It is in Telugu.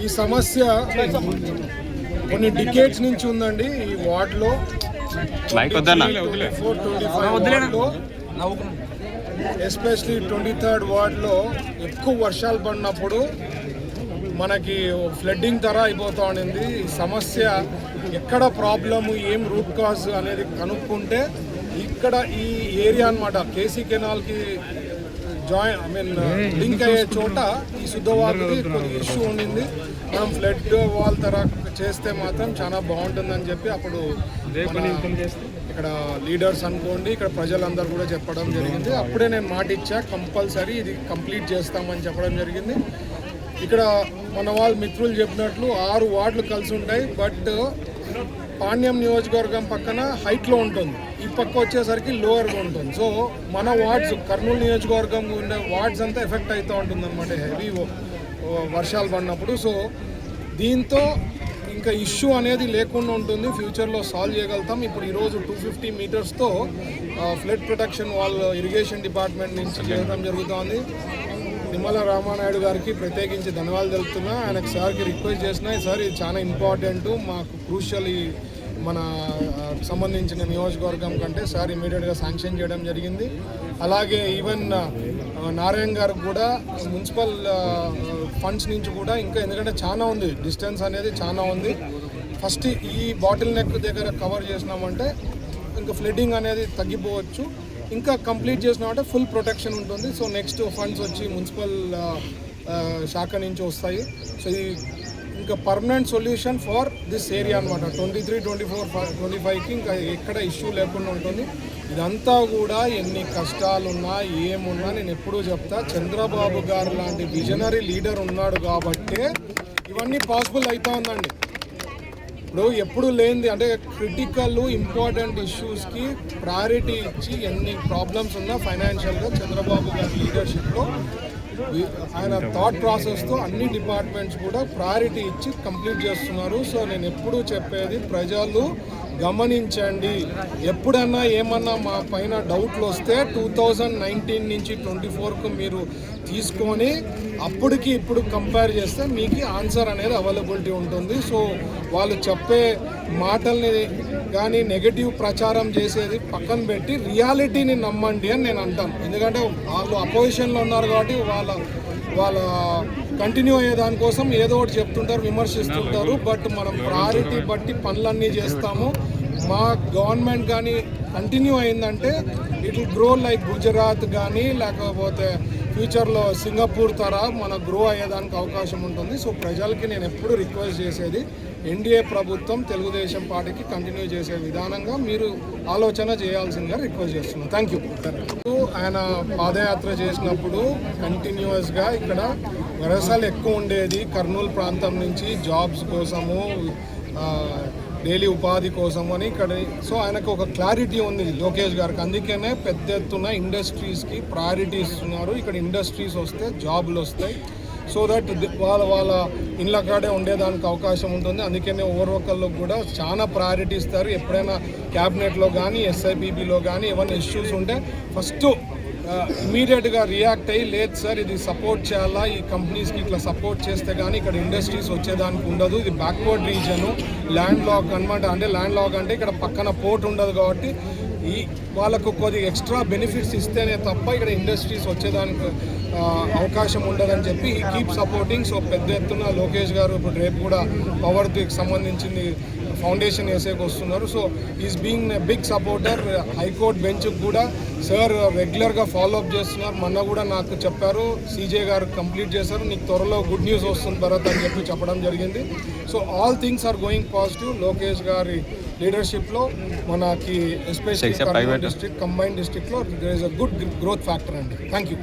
ఈ సమస్య కొన్ని డికేట్స్ నుంచి ఉందండి. ఈ వార్డులో ఎస్పెషలీ 23rd వార్డులో ఎక్కువ వర్షాలు పడినప్పుడు మనకి ఫ్లడ్డింగ్ తర అయిపోతూ ఉండింది. ఈ సమస్య ఎక్కడ ప్రాబ్లము, ఏం రూట్ కాజ్ అనేది కనుక్కుంటే ఇక్కడ ఈ ఏరియా అన్నమాట కేసీ కెనాల్కి లింక్ అయ్యే చోట ఈ శుద్ధవాళ్ళకి కొద్ది ఇష్యూ ఉండింది. మనం ఫ్లడ్ వాల్ తర చేస్తే మాత్రం చాలా బాగుంటుందని చెప్పి అప్పుడు ఇక్కడ లీడర్స్ అనుకోండి, ఇక్కడ ప్రజలందరూ కూడా చెప్పడం జరిగింది. అప్పుడే నేను మాట ఇచ్చా, కంపల్సరీ ఇది కంప్లీట్ చేస్తామని చెప్పడం జరిగింది. ఇక్కడ మన వాళ్ళ మిత్రులు చెప్పినట్లు 6 వార్డులు కలిసి ఉంటాయి. బట్ పాణ్యం నియోజకవర్గం పక్కన హైట్లో ఉంటుంది, ఈ పక్క వచ్చేసరికి లోవర్గా ఉంటుంది. సో మన వార్డ్స్ కర్నూలు నియోజకవర్గం ఉండే వార్డ్స్ అంతా ఎఫెక్ట్ అవుతూ ఉంటుంది అనమాట హెవీ వర్షాలు పడినప్పుడు. సో దీంతో ఇంకా ఇష్యూ అనేది లేకుండా ఉంటుంది, ఫ్యూచర్లో సాల్వ్ చేయగలుగుతాం. ఇప్పుడు ఈరోజు 250 మీటర్స్తో ఫ్లడ్ ప్రొటెక్షన్ వాళ్ళు ఇరిగేషన్ డిపార్ట్మెంట్ నుంచి చేయడం జరుగుతుంది. నిమ్మల రామానాయుడు గారికి ప్రత్యేకించి ధన్యవాదాలు తెలుపుతున్నా. ఆయనకు సార్కి రిక్వెస్ట్ చేసినా, సార్ ఇది చాలా ఇంపార్టెంట్, మాకు క్రూషియల్ మన సంబంధించిన నియోజకవర్గం కంటే సార్ ఇమీడియట్గా శాంక్షన్ చేయడం జరిగింది. అలాగే ఈవెన్ నారాయణ గారికి కూడా మున్సిపల్ ఫండ్స్ నుంచి కూడా ఇంకా, ఎందుకంటే చాలా ఉంది, డిస్టెన్స్ అనేది చాలా ఉంది. ఫస్ట్ ఈ బాటిల్ నెక్ దగ్గర కవర్ చేసినామంటే ఇంకా ఫ్లడ్డింగ్ అనేది తగ్గిపోవచ్చు. ఇంకా కంప్లీట్ చేసినామంటే ఫుల్ ప్రొటెక్షన్ ఉంటుంది. సో నెక్స్ట్ ఫండ్స్ వచ్చి మున్సిపల్ శాఖ నుంచి వస్తాయి. సో ఈ ఇంకా permanent solution for this area అనమాట. 23, 24, 25కి ఇంకా ఎక్కడ ఇష్యూ లేకుండా ఉంటుంది. ఇదంతా కూడా ఎన్ని కష్టాలున్నా ఏమున్నా నేను ఎప్పుడూ చెప్తా, చంద్రబాబు గారు లాంటి విజనరీ లీడర్ ఉన్నాడు కాబట్టే ఇవన్నీ పాసిబుల్ అవుతా ఉందండి. ఇప్పుడు ఎప్పుడు లేనిది అంటే క్రిటికల్ ఇంపార్టెంట్ ఇష్యూస్కి ప్రయారిటీ ఇచ్చి ఎన్ని ప్రాబ్లమ్స్ ఉన్నా ఫైనాన్షియల్గా చంద్రబాబు గారి లీడర్షిప్లో ఆయన థాట్ ప్రాసెస్తో అన్ని డిపార్ట్మెంట్స్ కూడా ప్రయారిటీ ఇచ్చి కంప్లీట్ చేస్తున్నారు. సో నేను ఎప్పుడూ చెప్పేది, ప్రజలు గమనించండి, ఎప్పుడన్నా ఏమన్నా మా పైన డౌట్లు వస్తే 2019 నుంచి 24కు మీరు తీసుకొని అప్పటికి ఇప్పుడు కంపేర్ చేస్తే మీకు ఆన్సర్ అనేది అవైలబిలిటీ ఉంటుంది. సో వాళ్ళు చెప్పే మాటల్ని కానీ నెగటివ్ ప్రచారం చేసేది పక్కన పెట్టి రియాలిటీని నమ్మండి అని నేను అంటాను. ఎందుకంటే వాళ్ళు అపోజిషన్లో ఉన్నారు కాబట్టి వాళ్ళ కంటిన్యూ అయ్యే దానికోసం ఏదో ఒకటి చెప్తుంటారు, విమర్శిస్తుంటారు. బట్ మనం ప్రయారిటీ బట్టి పనులన్నీ చేస్తాము. మా గవర్నమెంట్ కానీ కంటిన్యూ అయిందంటే it will grow like Gujarat కానీ, లేకపోతే ఫ్యూచర్లో సింగపూర్ తర మన గ్రో అయ్యేదానికి అవకాశం ఉంటుంది. సో ప్రజలకి నేను ఎప్పుడు రిక్వెస్ట్ చేసేది, ఎన్డీఏ ప్రభుత్వం తెలుగుదేశం పార్టీకి కంటిన్యూ చేసే విధానంగా మీరు ఆలోచన చేయాల్సిందిగా రిక్వెస్ట్ చేస్తున్నాను. Thank you. ఆయన పాదయాత్ర చేసినప్పుడు కంటిన్యూస్గా ఇక్కడ వరసలు ఎక్కువ ఉండేది, కర్నూలు ప్రాంతం నుంచి జాబ్స్ కోసము, డైలీ ఉపాధి కోసం అని ఇక్కడ. సో ఆయనకు ఒక క్లారిటీ ఉంది లోకేష్ గారికి, అందుకనే పెద్ద ఎత్తున ఇండస్ట్రీస్కి ప్రయారిటీ ఇస్తున్నారు. ఇక్కడ ఇండస్ట్రీస్ వస్తే జాబులు వస్తాయి, సో దట్ వాళ్ళ ఇళ్ళ కాడే ఉండేదానికి అవకాశం ఉంటుంది. అందుకనే ఓవర్వర్కర్లకు కూడా చాలా ప్రయారిటీ ఇస్తారు. ఎప్పుడైనా క్యాబినెట్లో కానీ ఎస్ఐపిబిలో కానీ ఏమైనా ఇష్యూస్ ఉంటే ఫస్ట్ ఇమీడియట్గా రియాక్ట్ అయ్యి, లేదు సార్ ఇది సపోర్ట్ చేయాలా, ఈ కంపెనీస్కి ఇట్లా సపోర్ట్ చేస్తే కానీ ఇక్కడ ఇండస్ట్రీస్ వచ్చేదానికి ఉండదు, ఇది బ్యాక్వర్డ్ రీజను, ల్యాండ్ లాక్ అనమాట. అంటే ల్యాండ్ లాక్ అంటే ఇక్కడ పక్కన పోర్ట్ ఉండదు కాబట్టి ఈ వాళ్ళకు కొద్ది ఎక్స్ట్రా బెనిఫిట్స్ ఇస్తేనే తప్ప ఇక్కడ ఇండస్ట్రీస్ వచ్చేదానికి అవకాశం ఉండదని చెప్పి ఈ కీప్ సపోర్టింగ్. సో పెద్ద ఎత్తున లోకేష్ గారు ఇప్పుడు రేపు కూడా పవర్కి సంబంధించింది ఫౌండేషన్ వేసేకి వస్తున్నారు. So is being a big supporter. High court బెంచ్కి కూడా సార్ రెగ్యులర్గా ఫాలోఅప్ చేస్తున్నారు. మొన్న కూడా నాకు చెప్పారు, సీజే గారు కంప్లీట్ చేశారు, నీకు త్వరలో గుడ్ న్యూస్ వస్తుంది భరత్ అని చెప్పి చెప్పడం జరిగింది. So all things are going positive. Lokesh గారి లీడర్షిప్లో మనకి ఎస్పెషల్లీ డిస్ట్రిక్ట్ కంబైన్డ్ డిస్ట్రిక్ట్లో there is a good growth factor అండి. Thank you.